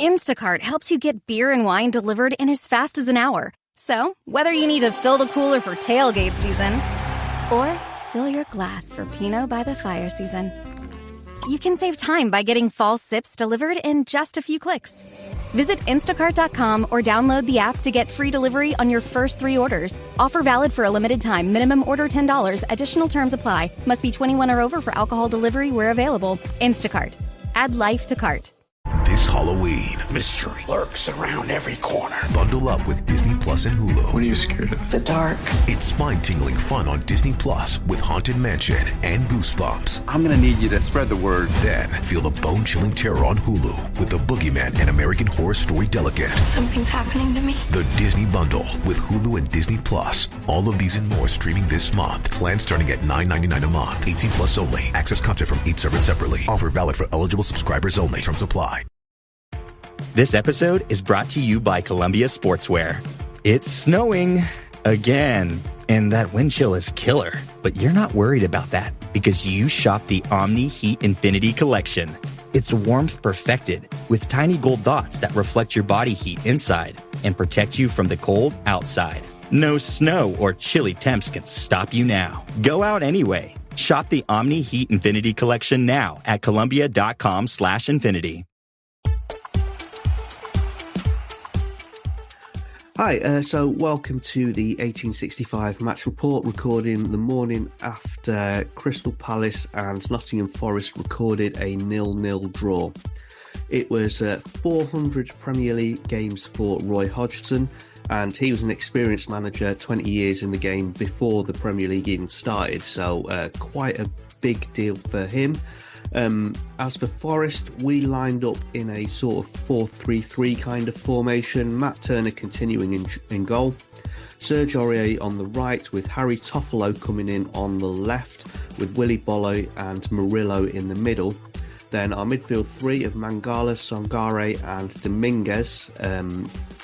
Instacart helps you get beer and wine delivered in as fast as an hour. So, whether you need to fill the cooler for tailgate season or fill your glass for Pinot by the fire season, you can save time by getting fall sips delivered in just a few clicks. Visit instacart.com or download the app to get free delivery on your first 3 orders. Offer valid for a limited time. Minimum order $10. Additional terms apply. Must be 21 or over for alcohol delivery where available. Instacart. Add life to cart. This Halloween, mystery lurks around every corner. Bundle up with Disney Plus and Hulu. What are you scared of? The dark. It's spine-tingling fun on Disney Plus with Haunted Mansion and Goosebumps. I'm going to need you to spread the word. Then feel the bone-chilling terror on Hulu with The Boogeyman and American Horror Story Delicate. Something's happening to me. The Disney Bundle with Hulu and Disney Plus. All of these and more streaming this month. Plans starting at $9.99 a month. 18 plus only. Access content from each service separately. Offer valid for eligible subscribers only. Terms apply. This episode is brought to you by Columbia Sportswear. It's snowing again, and that wind chill is killer. But you're not worried about that because you shop the Omni Heat Infinity Collection. It's warmth perfected with tiny gold dots that reflect your body heat inside and protect you from the cold outside. No snow or chilly temps can stop you now. Go out anyway. Shop the Omni Heat Infinity Collection now at Columbia.com/infinity. Hi, so welcome to the 1865 match report, recording the morning after Crystal Palace and Nottingham Forest recorded a 0-0 draw. It was 400 Premier League games for Roy Hodgson, and he was an experienced manager, 20 years in the game before the Premier League even started, so quite a big deal for him. As for Forest, we lined up in a sort of 4-3-3 kind of formation. Matt Turner continuing in goal. Serge Aurier on the right, with Harry Toffolo coming in on the left, with Willy Bollo and Murillo in the middle. Then our midfield three of Mangala, Sangare and Dominguez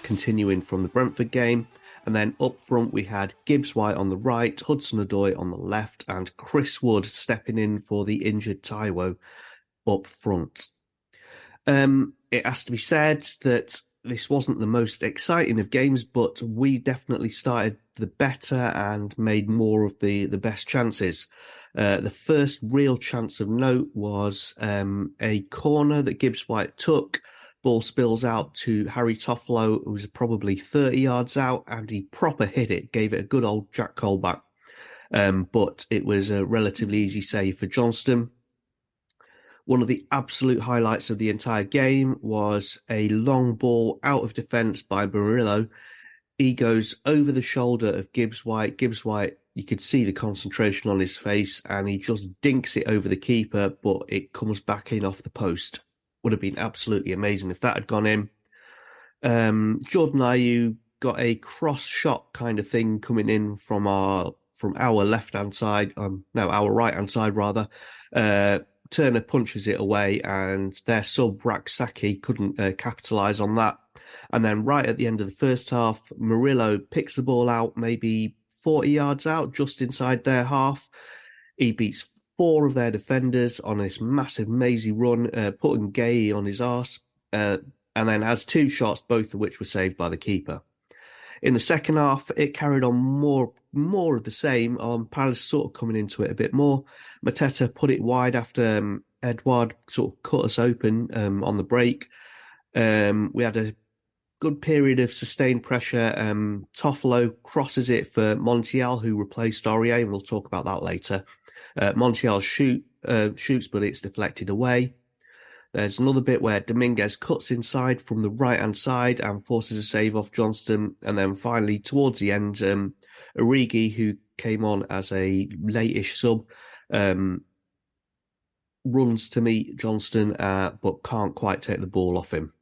continuing from the Brentford game. And then up front, we had Gibbs-White on the right, Hudson-Odoi on the left, and Chris Wood stepping in for the injured Taiwo up front. It has to be said that this wasn't the most exciting of games, but we definitely started the better and made more of the best chances. The first real chance of note was a corner that Gibbs-White took. Ball spills out to Harry Toffolo, who was probably 30 yards out, and he proper hit it, gave it a good old Jack Colback. But it was a relatively easy save for Johnston. One of the absolute highlights of the entire game was a long ball out of defence by Murillo. He goes over the shoulder of Gibbs-White. Gibbs-White, you could see the concentration on his face, and he just dinks it over the keeper, but it comes back in off the post. Would have been absolutely amazing if that had gone in. Jordan Ayew got a cross shot kind of thing coming in from our left-hand side, our right-hand side rather. Turner punches it away, and their sub Rak-Sakyi couldn't capitalise on that. And then right at the end of the first half, Murillo picks the ball out, maybe 40 yards out, just inside their half. He beats 4 of their defenders on this massive mazy run, putting Gay on his arse, and then has 2 shots, both of which were saved by the keeper. In the second half, it carried on more of the same, Palace sort of coming into it a bit more. Mateta put it wide after Edouard sort of cut us open on the break. We had a good period of sustained pressure. Toffolo crosses it for Montiel, who replaced Aurier, and we'll talk about that later. Montiel shoots, but it's deflected away. There's another bit where Dominguez cuts inside from the right-hand side and forces a save off Johnston. And then finally, towards the end, Origi, who came on as a late-ish sub, runs to meet Johnston, but can't quite take the ball off him.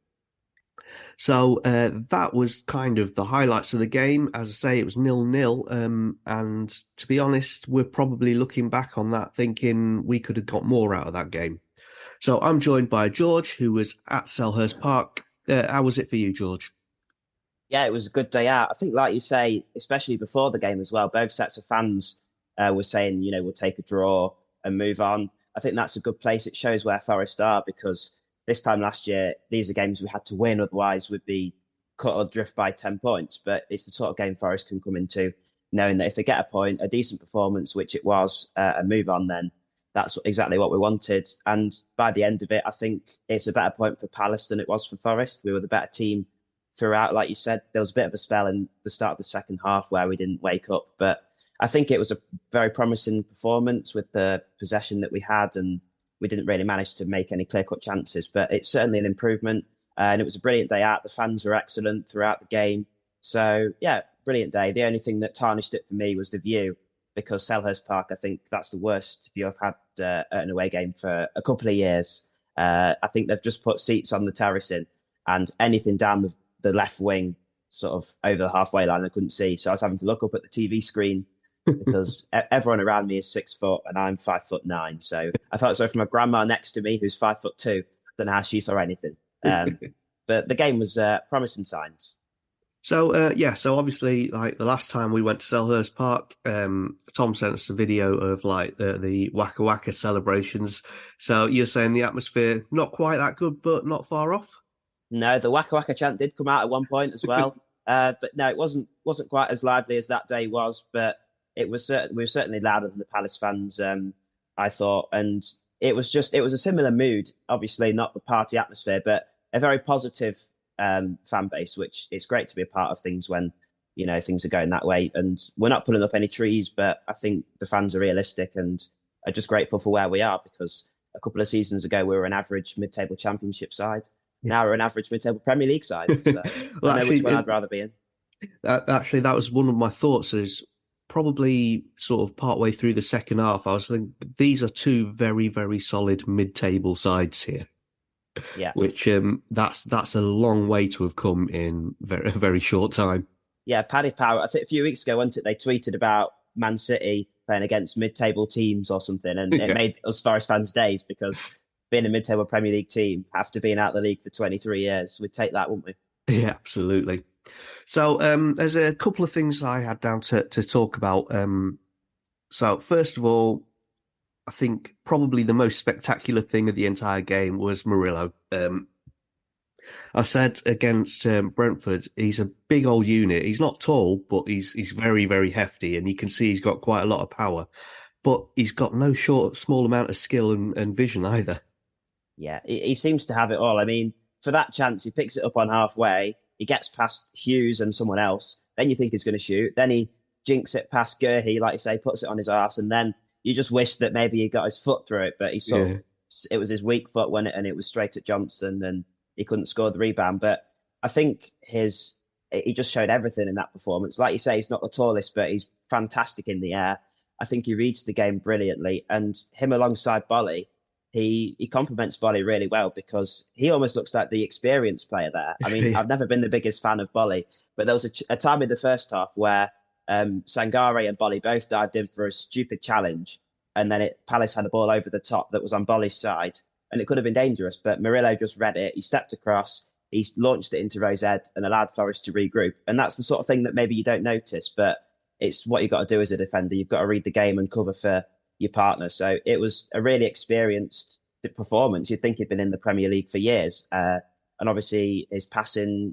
So that was kind of the highlights of the game. As I say, it was 0-0. And to be honest, we're probably looking back on that thinking we could have got more out of that game. So I'm joined by George, who was at Selhurst Park. How was it for you, George? Yeah, it was a good day out. I think, like you say, especially before the game as well, both sets of fans were saying, we'll take a draw and move on. I think that's a good place. It shows where Forest are, because this time last year, these are games we had to win, otherwise we'd be cut adrift by 10 points. But it's the sort of game Forest can come into, knowing that if they get a point, a decent performance, which it was, and move on, then that's exactly what we wanted. And by the end of it, I think it's a better point for Palace than it was for Forest. We were the better team throughout. Like you said, there was a bit of a spell in the start of the second half where we didn't wake up. But I think it was a very promising performance with the possession that we had, and we didn't really manage to make any clear-cut chances. But it's certainly an improvement. And it was a brilliant day out. The fans were excellent throughout the game. So, yeah, brilliant day. The only thing that tarnished it for me was the view, because Selhurst Park, I think that's the worst view I've had at an away game for a couple of years. I think they've just put seats on the terrace in, and anything down the left wing, sort of over the halfway line, I couldn't see. So I was having to look up at the TV screen because everyone around me is 6 foot and I'm 5'9". So I felt sorry for my grandma next to me, who's 5'2". Don't know how she saw anything. But the game was promising signs. So, so obviously, like the last time we went to Selhurst Park, Tom sent us a video of like the Waka Waka celebrations. So you're saying the atmosphere, not quite that good, but not far off? No, the Waka Waka chant did come out at one point as well. But no, it wasn't quite as lively as that day was, but we were certainly louder than the Palace fans, I thought. And it was a similar mood, obviously not the party atmosphere, but a very positive fan base, which it's great to be a part of things when, things are going that way. And we're not pulling up any trees, but I think the fans are realistic and are just grateful for where we are, because a couple of seasons ago, we were an average mid-table championship side. Now we're an average mid-table Premier League side. So well, I know which one I'd rather be in. Actually, that was one of my thoughts, is probably sort of partway through the second half, I was thinking these are two very, very solid mid-table sides here. Yeah, which that's a long way to have come in a very short time. Yeah, Paddy Power, I think a few weeks ago, wasn't it, they tweeted about Man City playing against mid-table teams or something, and it made us Forest fans' days, because being a mid-table Premier League team, after being out of the league for 23 years, we'd take that, wouldn't we? Yeah, absolutely. So there's a couple of things I had down to talk about. So first of all, I think probably the most spectacular thing of the entire game was Murillo. I said against Brentford, he's a big old unit. He's not tall, but he's very, very hefty, and you can see he's got quite a lot of power. But he's got no small amount of skill and vision either. Yeah, he seems to have it all. I mean, for that chance, he picks it up on halfway. He gets past Hughes and someone else. Then you think he's going to shoot. Then he jinks it past Gurhey, like you say, puts it on his arse, and then you just wish that maybe he got his foot through it, but he it was his weak foot and it was straight at Johnson, and he couldn't score the rebound. But I think he just showed everything in that performance. Like you say, he's not the tallest, but he's fantastic in the air. I think he reads the game brilliantly, and him alongside Bolly, he complements Bolly really well, because he almost looks like the experienced player there. I mean, I've never been the biggest fan of Bolly, but there was a time in the first half where Sangare and Bolly both dived in for a stupid challenge, and then Palace had a ball over the top that was on Bolly's side, and it could have been dangerous, but Murillo just read it. He stepped across, he launched it into Rosette and allowed Forest to regroup. And that's the sort of thing that maybe you don't notice, but it's what you've got to do as a defender. You've got to read the game and cover for your partner. So it was a really experienced performance. You'd think he'd been in the Premier League for years. And obviously his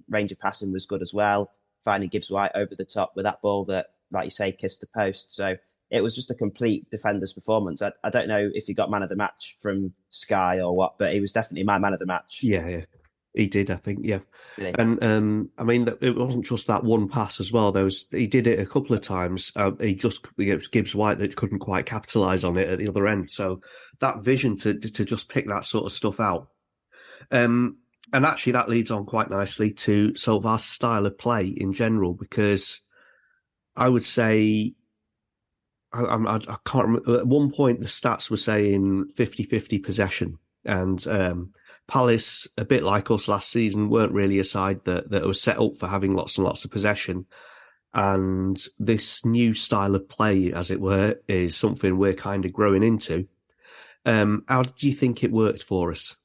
range of passing was good as well, finding Gibbs-White over the top with that ball that, like you say, kissed the post. So it was just a complete defender's performance. I don't know if he got man of the match from Sky or what, but he was definitely my man of the match. Yeah. He did, I think, yeah. Really? And I mean, it wasn't just that one pass as well. He did it a couple of times. It was Gibbs-White that couldn't quite capitalise on it at the other end. So that vision to just pick that sort of stuff out. And actually, that leads on quite nicely to sort of our style of play in general, because I would say, I can't remember, at one point the stats were saying 50-50 possession, and Palace, a bit like us last season, weren't really a side that was set up for having lots and lots of possession. And this new style of play, as it were, is something we're kind of growing into. How did you think it worked for us?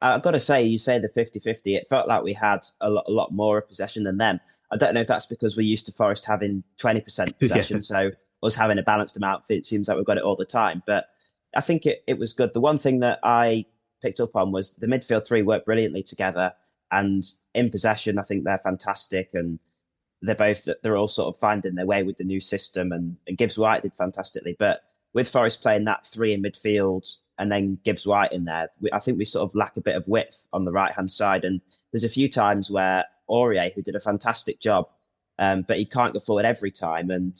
I've got to say, you say the 50-50, it felt like we had a lot more possession than them. I don't know if that's because we're used to Forest having 20% possession, so us having a balanced amount, it seems like we've got it all the time. But I think it was good. The one thing that I picked up on was the midfield three work brilliantly together, and in possession, I think they're fantastic, and they're all sort of finding their way with the new system, and Gibbs-White did fantastically. But with Forest playing that three in midfield and then Gibbs-White in there, I think we sort of lack a bit of width on the right-hand side. And there's a few times where Aurier, who did a fantastic job, but he can't go forward every time, and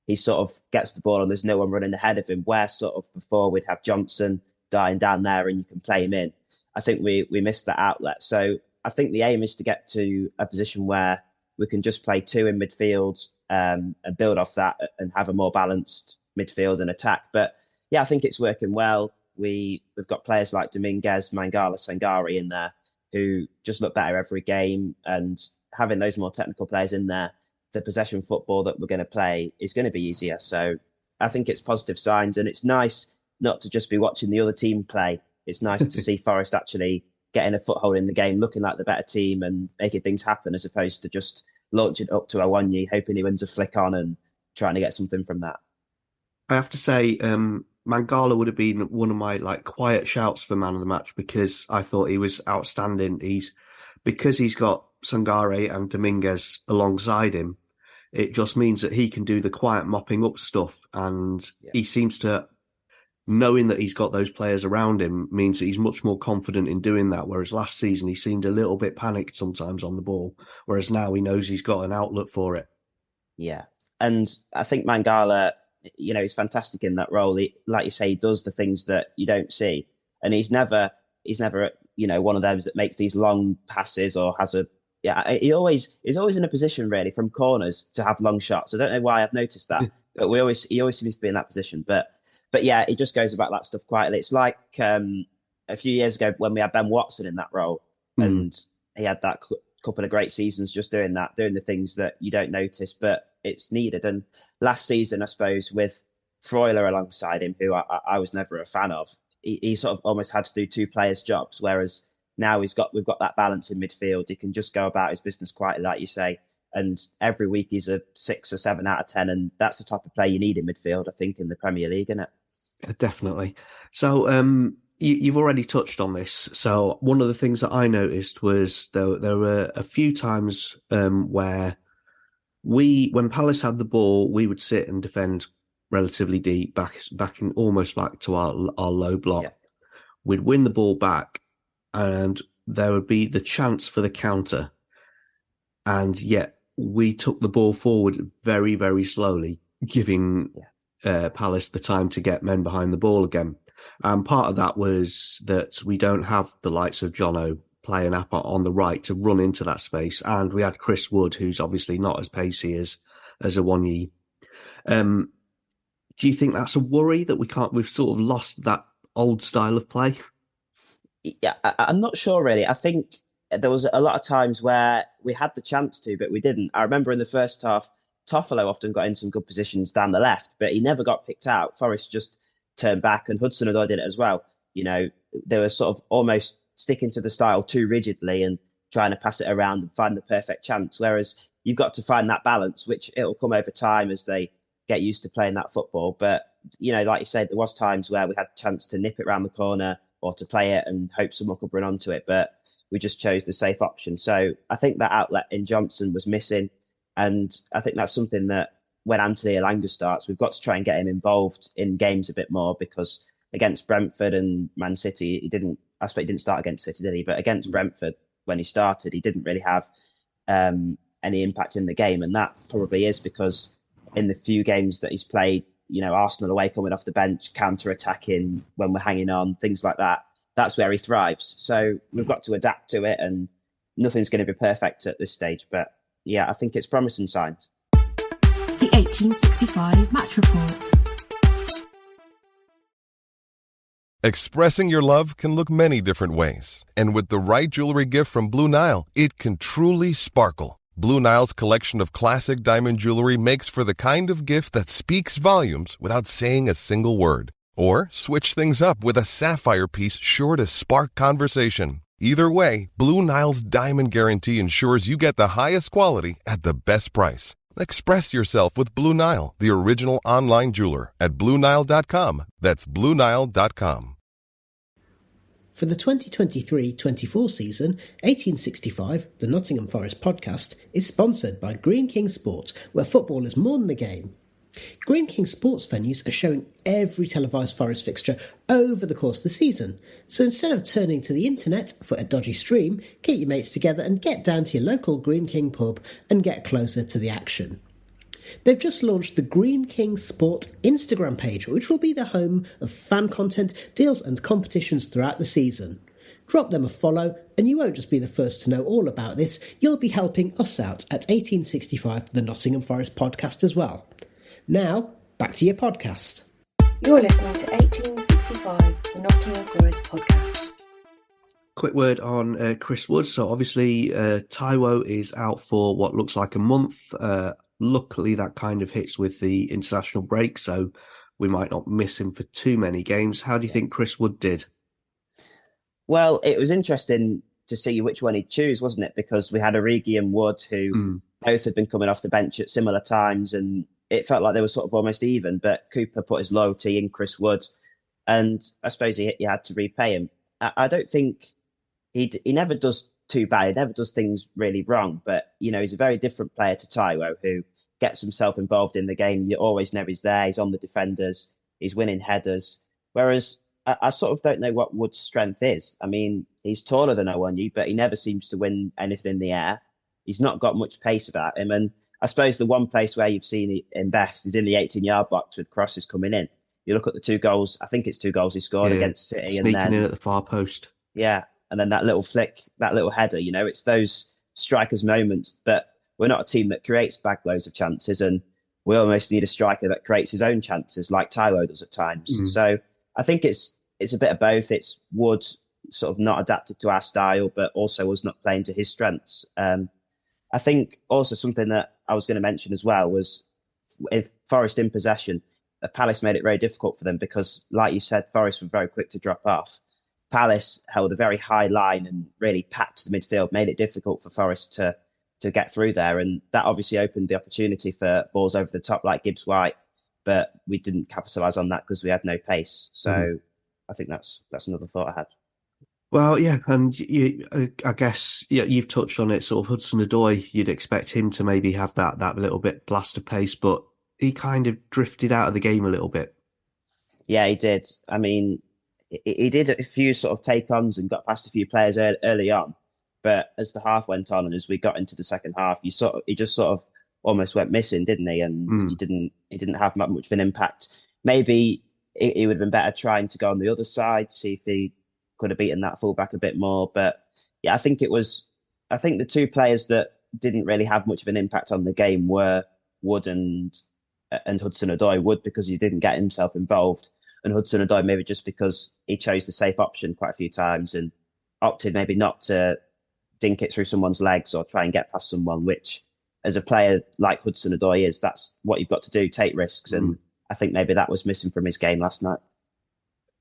he sort of gets the ball and there's no one running ahead of him, where sort of before we'd have Johnson dying down there and you can play him in. I think we missed that outlet. So I think the aim is to get to a position where we can just play two in midfield and build off that and have a more balanced midfield and attack. But yeah, I think it's working well. We've got players like Dominguez, Mangala, Sangare in there who just look better every game, and having those more technical players in there, the possession football that we're going to play is going to be easier. So I think it's positive signs, and it's nice not to just be watching the other team play. It's nice to see Forest actually getting a foothold in the game, looking like the better team and making things happen, as opposed to just launching up to Awoniyi, hoping he wins a flick on and trying to get something from that. I have to say, Mangala would have been one of my quiet shouts for man of the match, because I thought he was outstanding. Because he's got Sangare and Dominguez alongside him, it just means that he can do the quiet mopping up stuff, and he seems to, knowing that he's got those players around him, means that he's much more confident in doing that. Whereas last season he seemed a little bit panicked sometimes on the ball, whereas now he knows he's got an outlet for it. Yeah, and I think Mangala, he's fantastic in that role. He, like you say, he does the things that you don't see, and he's never one of those that makes these long passes or has a he's always in a position really from corners to have long shots. I don't know why I've noticed that, but he always seems to be in that position. But yeah, he just goes about that stuff quietly. It's like a few years ago when we had Ben Watson in that role, and he had that couple of great seasons just doing the things that you don't notice, but it's needed. And last season, I suppose, with Freuler alongside him, who I was never a fan of, he sort of almost had to do two players' jobs, whereas now we've got that balance in midfield. He can just go about his business quietly, like you say, and every week he's a 6 or 7 out of 10, and that's the type of play you need in midfield, I think, in the Premier League, isn't it? Definitely. So you've already touched on this. So one of the things that I noticed was there were a few times where when Palace had the ball, we would sit and defend relatively deep, almost back to our low block. Yeah. We'd win the ball back, and there would be the chance for the counter, and yet we took the ball forward very, very slowly, giving Palace the time to get men behind the ball again. And part of that was that we don't have the likes of Jono playing up on the right to run into that space, and we had Chris Wood, who's obviously not as pacey as Awoniyi. Do you think that's a worry that we've sort of lost that old style of play? Yeah, I'm not sure really. I think there was a lot of times where we had the chance to, but we didn't. I remember in the first half, Toffolo often got in some good positions down the left, but he never got picked out. Forest just turned back, and Hudson-Odoi did it as well. They were sort of almost sticking to the style too rigidly and trying to pass it around and find the perfect chance. Whereas you've got to find that balance, which it'll come over time as they get used to playing that football. But, like you said, there was times where we had a chance to nip it around the corner or to play it and hope someone could run onto it, but we just chose the safe option. So I think that outlet in Johnson was missing. And I think that's something that when Anthony Elanga starts, we've got to try and get him involved in games a bit more, because against Brentford and Man City, he didn't start against City, did he? But against Brentford, when he started, he didn't really have any impact in the game. And that probably is because in the few games that he's played, Arsenal away, coming off the bench, counter-attacking when we're hanging on, things like that, that's where he thrives. So we've got to adapt to it, and nothing's going to be perfect at this stage. But yeah, I think it's promising signs. The 1865 Match Report. Expressing your love can look many different ways. And with the right jewelry gift from Blue Nile, it can truly sparkle. Blue Nile's collection of classic diamond jewelry makes for the kind of gift that speaks volumes without saying a single word. Or switch things up with a sapphire piece sure to spark conversation. Either way, Blue Nile's Diamond Guarantee ensures you get the highest quality at the best price. Express yourself with Blue Nile, the original online jeweler, at BlueNile.com. That's BlueNile.com. For the 2023-24 season, 1865, the Nottingham Forest podcast, is sponsored by Green King Sports, where football is more than a game. Green King Sports venues are showing every televised Forest fixture over the course of the season, so instead of turning to the internet for a dodgy stream, get your mates together and get down to your local Green King pub and get closer to the action. They've just launched the Green King Sport Instagram page, which will be the home of fan content, deals and competitions throughout the season. Drop them a follow and you won't just be the first to know all about this, you'll be helping us out at 1865, the Nottingham Forest podcast as well. Now, back to your podcast. You're listening to 1865, the Nottingham Forest podcast. Quick word on Chris Wood. So obviously Taiwo is out for what looks like a month. Luckily, that kind of hits with the international break, so we might not miss him for too many games. How do you think Chris Wood did? Well, it was interesting to see which one he'd choose, wasn't it? Because we had Origi and Wood, who both had been coming off the bench at similar times, and it felt like they were sort of almost even, but Cooper put his loyalty in Chris Wood, and I suppose he had to repay him. I don't think he never does too bad. He never does things really wrong, but, you know, he's a very different player to Taiwo, who gets himself involved in the game. You always know he's there. He's on the defenders. He's winning headers. Whereas I sort of don't know what Wood's strength is. I mean, he's taller than Owonu, but he never seems to win anything in the air. He's not got much pace about him, and I suppose the one place where you've seen him best is in the 18-yard box with crosses coming in. You look at the 2 goals, I think it's 2 goals he scored against City. Sneaking in at the far post. Yeah, and then that little flick, that little header, you know, it's those strikers' moments. But we're not a team that creates bagloads of chances, and we almost need a striker that creates his own chances like Taiwo does at times. So I think it's a bit of both. It's Wood sort of not adapted to our style, but also us not playing to his strengths. I think also something that I was going to mention as well was if Forest in possession, Palace made it very difficult for them because, like you said, Forest were very quick to drop off. Palace held a very high line and really packed the midfield, made it difficult for Forest to get through there. And that obviously opened the opportunity for balls over the top like Gibbs-White, but we didn't capitalise on that because we had no pace. So I think that's another thought I had. Well, yeah, and I guess you've touched on it. Sort of Hudson-Odoi, you'd expect him to maybe have that little bit blast of pace, but he kind of drifted out of the game a little bit. Yeah, he did. I mean, he did a few sort of take-ons and got past a few players early on, but as the half went on and as we got into the second half, he just sort of almost went missing, didn't he? And he didn't have much of an impact. Maybe it would have been better trying to go on the other side, see if he could have beaten that fullback a bit more. But yeah, I think the 2 players that didn't really have much of an impact on the game were Wood and Hudson-Odoi. Wood because he didn't get himself involved, and Hudson-Odoi maybe just because he chose the safe option quite a few times and opted maybe not to dink it through someone's legs or try and get past someone, which as a player like Hudson-Odoi that's what you've got to do, take risks. And I think maybe that was missing from his game last night.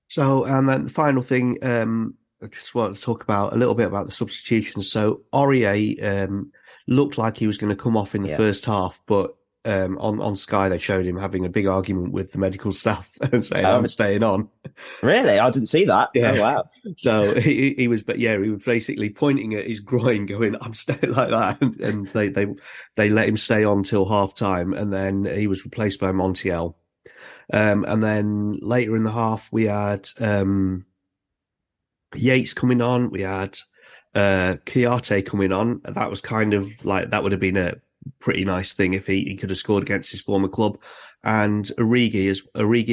So, and then the final thing, I just wanted to talk a little bit about the substitutions. So, Aurier looked like he was going to come off in the first half, but on Sky they showed him having a big argument with the medical staff and saying, "I'm staying on." Really? I didn't see that. Yeah. Oh, wow. So he was basically pointing at his groin, going, "I'm staying," like that, and they let him stay on till half time, and then he was replaced by Montiel. And then later in the half, we had Yates coming on. We had Kouyaté coming on. That was kind of like, that would have been a pretty nice thing if he could have scored against his former club. And Origi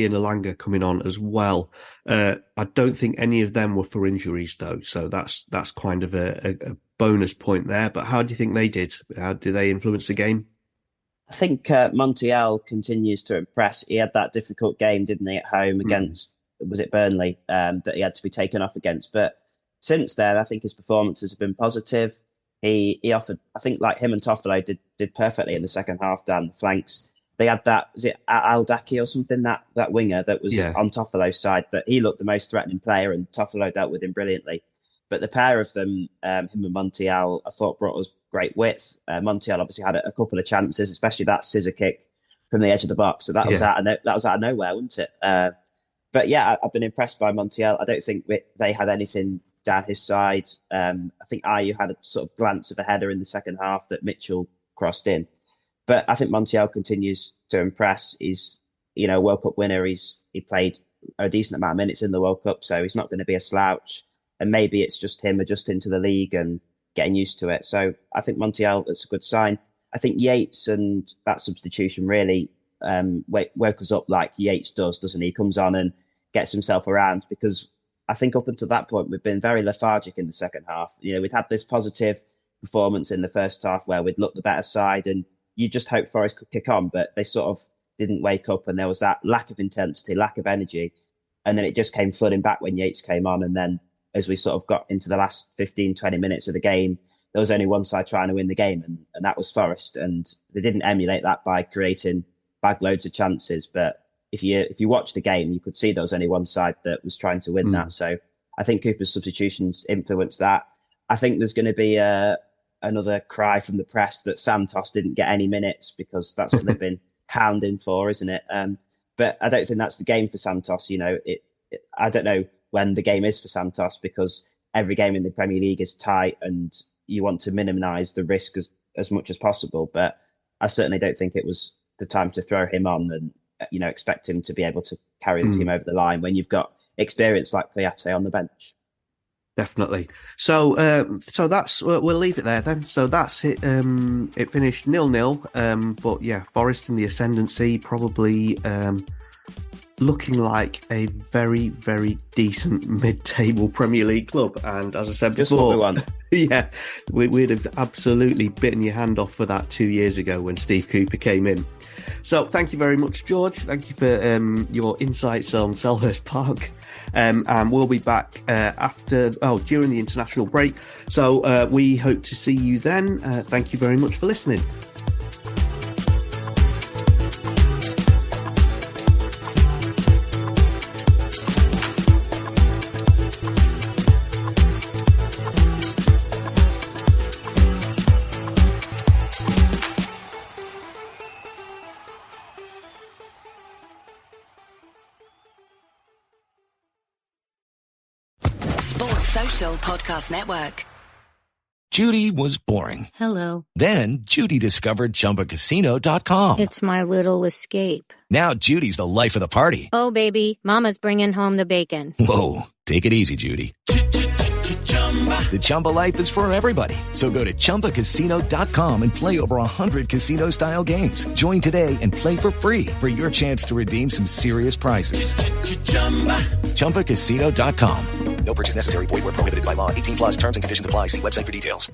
and Elanga coming on as well. I don't think any of them were for injuries though, so that's kind of a bonus point there. But how do you think they did? How did they influence the game? I think Montiel continues to impress. He had that difficult game, didn't he, at home against, was it Burnley, that he had to be taken off against. But since then, I think his performances have been positive. He offered, I think, like him and Toffolo did perfectly in the second half down the flanks. They had that, was it Al-Daki or something, that winger that was on Toffolo's side, but he looked the most threatening player and Toffolo dealt with him brilliantly. But the pair of them, him and Montiel, I thought brought us great width. Montiel obviously had a couple of chances, especially that scissor kick from the edge of the box. So that was out of nowhere, wasn't it? But yeah, I've been impressed by Montiel. I don't think they had anything down his side. I think Ayew had a sort of glance of a header in the second half that Mitchell crossed in. But I think Montiel continues to impress. He's, a World Cup winner. He played a decent amount of minutes in the World Cup, so he's not going to be a slouch. And maybe it's just him adjusting to the league and getting used to it. So I think Montiel, that's a good sign. I think Yates and that substitution really woke us up like Yates does, doesn't he? He comes on and gets himself around, because I think up until that point, we've been very lethargic in the second half. We'd had this positive performance in the first half where we'd looked the better side, and you just hoped Forest could kick on, but they sort of didn't wake up, and there was that lack of intensity, lack of energy. And then it just came flooding back when Yates came on. And then as we sort of got into the last 15, 20 minutes of the game, there was only one side trying to win the game, and that was Forest. And they didn't emulate that by creating bag loads of chances. But if you watch the game, you could see there was only one side that was trying to win that. So I think Cooper's substitutions influenced that. I think there's going to be another cry from the press that Santos didn't get any minutes, because that's what they've been hounding for, isn't it? But I don't think that's the game for Santos. I don't know when the game is for Santos, because every game in the Premier League is tight and you want to minimise the risk as much as possible. But I certainly don't think it was the time to throw him on and, expect him to be able to carry the team over the line when you've got experience like Kouyaté on the bench. Definitely. So that's we'll leave it there then. So that's it. It finished 0-0. But yeah, Forest in the ascendancy, probably looking like a very, very decent mid-table Premier League club. And as I said before, just what we want. Yeah, we'd have absolutely bitten your hand off for that 2 years ago when Steve Cooper came in. So thank you very much, George. Thank you for your insights on Selhurst Park. And we'll be back during the international break. So we hope to see you then. Thank you very much for listening. Podcast Network. Judy was boring. Hello. Then Judy discovered ChumbaCasino.com. It's my little escape. Now Judy's the life of the party. Oh, baby, mama's bringing home the bacon. Whoa, take it easy, Judy. The Chumba life is for everybody. So go to ChumbaCasino.com and play over 100 casino-style games. Join today and play for free for your chance to redeem some serious prizes. ChumbaCasino.com. No purchase necessary. Void where prohibited by law. 18+ terms and conditions apply. See website for details.